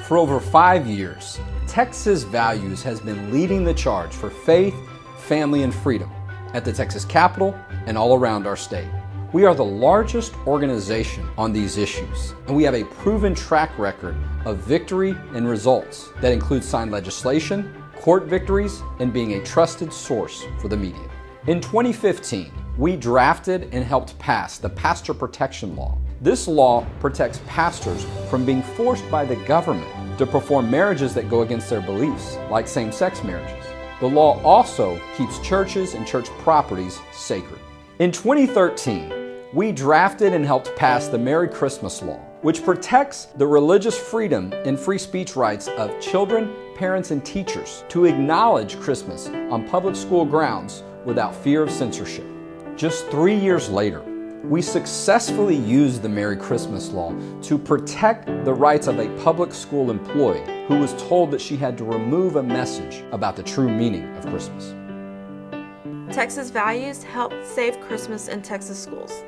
For over 5 years, Texas Values has been leading the charge for faith, family, and freedom at the Texas Capitol and all around our state. We are the largest organization on these issues, and we have a proven track record of victory and results that include signed legislation, court victories, and being a trusted source for the media. In 2015, we drafted and helped pass the Pastor Protection Law. This law protects pastors from being forced by the government to perform marriages that go against their beliefs, like same-sex marriages. The law also keeps churches and church properties sacred. In 2013, we drafted and helped pass the Merry Christmas Law, which protects the religious freedom and free speech rights of children, parents, and teachers to acknowledge Christmas on public school grounds without fear of censorship. Just 3 years later, we successfully used the Merry Christmas Law to protect the rights of a public school employee who was told that she had to remove a message about the true meaning of Christmas. Texas Values helped save Christmas in Texas schools.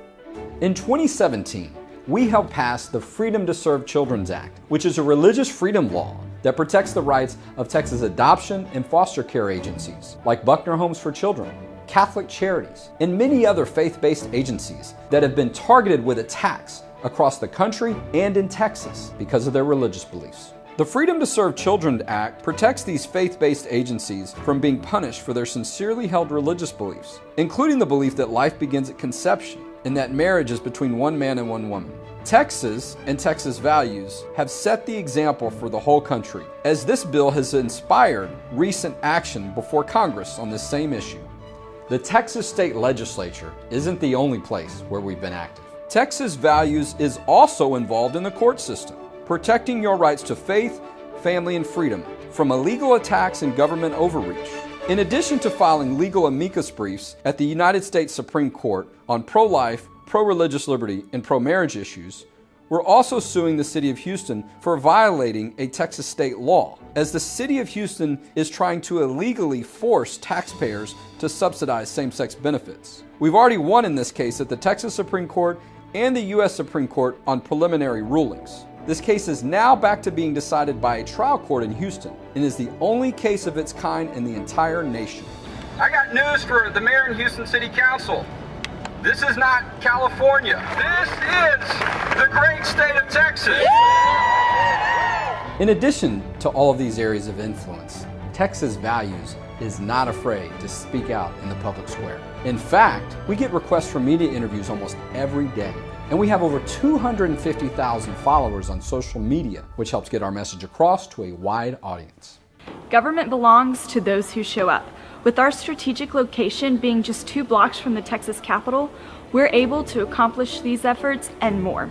In 2017, we helped pass the Freedom to Serve Children's Act, which is a religious freedom law that protects the rights of Texas adoption and foster care agencies, like Buckner Homes for Children, Catholic Charities, and many other faith-based agencies that have been targeted with attacks across the country and in Texas because of their religious beliefs. The Freedom to Serve Children Act protects these faith-based agencies from being punished for their sincerely held religious beliefs, including the belief that life begins at conception and that marriage is between one man and one woman. Texas and Texas Values have set the example for the whole country, as this bill has inspired recent action before Congress on this same issue. The Texas State Legislature isn't the only place where we've been active. Texas Values is also involved in the court system, protecting your rights to faith, family, and freedom from illegal attacks and government overreach. In addition to filing legal amicus briefs at the United States Supreme Court on pro-life, pro-religious liberty, and pro-marriage issues, we're also suing the City of Houston for violating a Texas state law, as the City of Houston is trying to illegally force taxpayers to subsidize same-sex benefits. We've already won in this case at the Texas Supreme Court and the U.S. Supreme Court on preliminary rulings. This case is now back to being decided by a trial court in Houston and is the only case of its kind in the entire nation. I got news for the mayor and Houston City Council. This is not California. This is the great state of Texas. In addition to all of these areas of influence, Texas Values is not afraid to speak out in the public square. In fact, we get requests for media interviews almost every day. And we have over 250,000 followers on social media, which helps get our message across to a wide audience. Government belongs to those who show up. With our strategic location being just 2 blocks from the Texas Capitol, we're able to accomplish these efforts and more.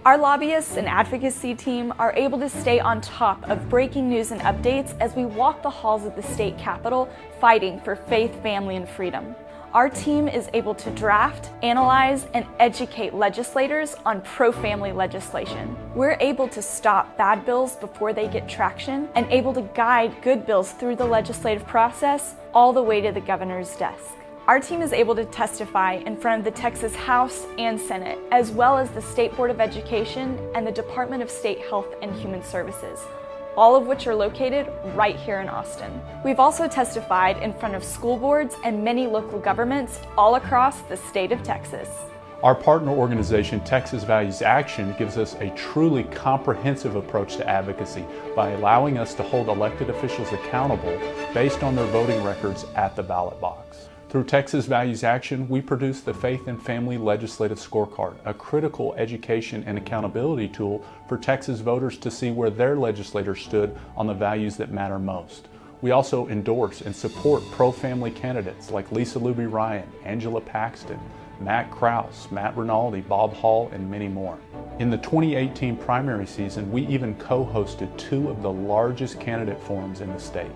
Our lobbyists and advocacy team are able to stay on top of breaking news and updates as we walk the halls of the state capitol fighting for faith, family, and freedom. Our team is able to draft, analyze, and educate legislators on pro-family legislation. We're able to stop bad bills before they get traction and able to guide good bills through the legislative process all the way to the governor's desk. Our team is able to testify in front of the Texas House and Senate, as well as the State Board of Education and the Department of State Health and Human Services, all of which are located right here in Austin. We've also testified in front of school boards and many local governments all across the state of Texas. Our partner organization, Texas Values Action, gives us a truly comprehensive approach to advocacy by allowing us to hold elected officials accountable based on their voting records at the ballot box. Through Texas Values Action, we produce the Faith and Family Legislative Scorecard, a critical education and accountability tool for Texas voters to see where their legislators stood on the values that matter most. We also endorse and support pro-family candidates like Lisa Luby Ryan, Angela Paxton, Matt Krause, Matt Rinaldi, Bob Hall, and many more. In the 2018 primary season, we even co-hosted 2 of the largest candidate forums in the state.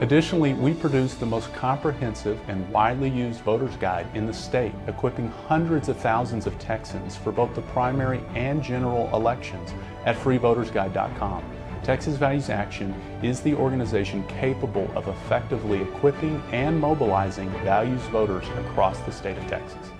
Additionally, we produce the most comprehensive and widely used voter's guide in the state, equipping hundreds of thousands of Texans for both the primary and general elections at freevotersguide.com. Texas Values Action is the organization capable of effectively equipping and mobilizing values voters across the state of Texas.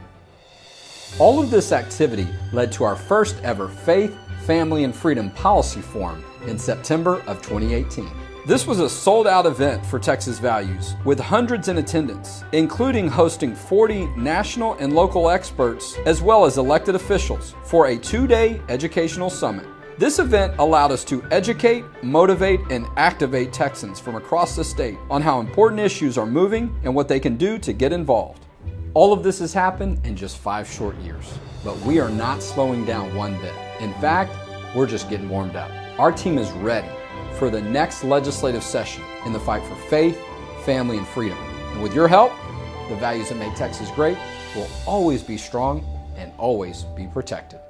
All of this activity led to our first ever Faith, Family and Freedom Policy Forum in September of 2018. This was a sold-out event for Texas Values, with hundreds in attendance, including hosting 40 national and local experts, as well as elected officials, for a 2-day educational summit. This event allowed us to educate, motivate, and activate Texans from across the state on how important issues are moving and what they can do to get involved. All of this has happened in just 5 short years, but we are not slowing down one bit. In fact, we're just getting warmed up. Our team is ready for the next legislative session in the fight for faith, family, and freedom. And with your help, the values that make Texas great will always be strong and always be protected.